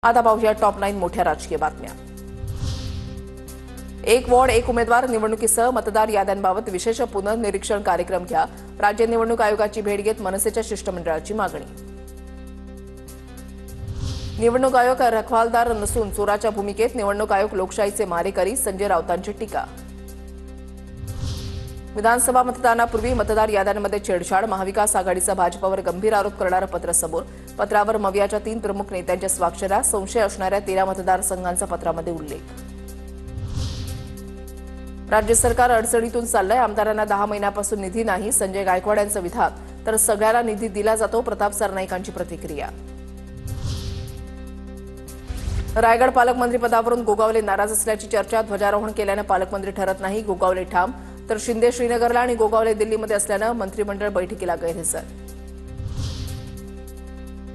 आता पाहूया टॉप 9 मोठ्या राजकीय बातम्या। एक वॉर्ड एक उमेदवार निवडणुकीसह मतदार याद्यांबाबत विशेष पुनर्निरीक्षण कार्यक्रम घ्या। राज्य निवडणूक आयोगाची भेट घेत मनसेच्या शिष्टमंडळाची मागणी। निवडणूक आयोग रखवालदार नसून चोराच्या भूमिकेत निवडणूक आयोग लोकशाहीचे मारेकरी, संजय राऊतांची टीका। विधानसभा मतदानापूर्वी मतदार याद्यांमध्ये छेडछाड, महाविकास आघाडीचा भाजपवर गंभीर आरोप करणारं पत्र समोर। पत्रावर मवियाच्या 3 प्रमुख नेत्यांच्या स्वाक्षऱ्या, संशय असणाऱ्या 13 मतदारसंघांचा पत्रामध्ये उल्लेख। राज्य सरकार अडचणीतून चाललंय, आमदारांना 10 महिन्यापासून निधी नाही, संजय गायकवाड यांचं विधान। तर सगळ्याला निधी दिला जातो, प्रताप सरनाईकांची प्रतिक्रिया। रायगड पालकमंत्रीपदावरून गोगावले नाराज असल्याची चर्चा, ध्वजारोहण केल्यानं पालकमंत्री ठरत नाही, गोगावले ठाम। तर शिंदे श्रीनगरला आणि गोगावले दिल्लीमध्ये असल्यानं मंत्रिमंडळ बैठकीला गैरहजर।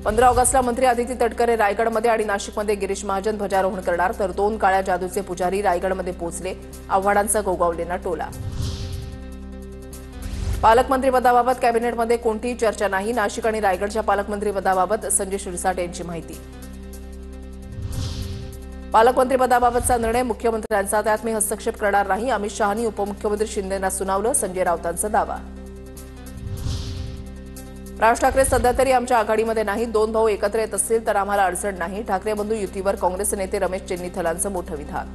15 ऑगस्टला मंत्री आदिती तटकरे रायगडमध्ये आणि नाशिकमध्ये गिरीश महाजन ध्वजारोहण करणार। तर 2 काळ्या जादूचे पुजारी रायगडमध्ये पोहोचले, आव्हाडांचा गोगावलेंना टोला। पालकमंत्रीपदाबाबत कॅबिनेटमध्ये कोणतीही चर्चा नाही, नाशिक आणि रायगडच्या पालकमंत्रीपदाबाबत संजय शिरसाट यांची माहिती। पालकमंत्रीपदाबाबतचा निर्णय मुख्यमंत्र्यांचा, त्यात मी हस्तक्षेप करणार नाही, अमित शहांनी उपमुख्यमंत्री शिंदेंना सुनावलं, संजय राऊतांचा दावा। राज ठाकरे सध्या तरी आमच्या आघाडीमध्ये नाही, 2 भाऊ एकत्र येत असतील तर आम्हाला अडचण नाही, ठाकरे बंधू युतीवर काँग्रेस नेते रमेश चेन्नीथलांचं मोठं विधान।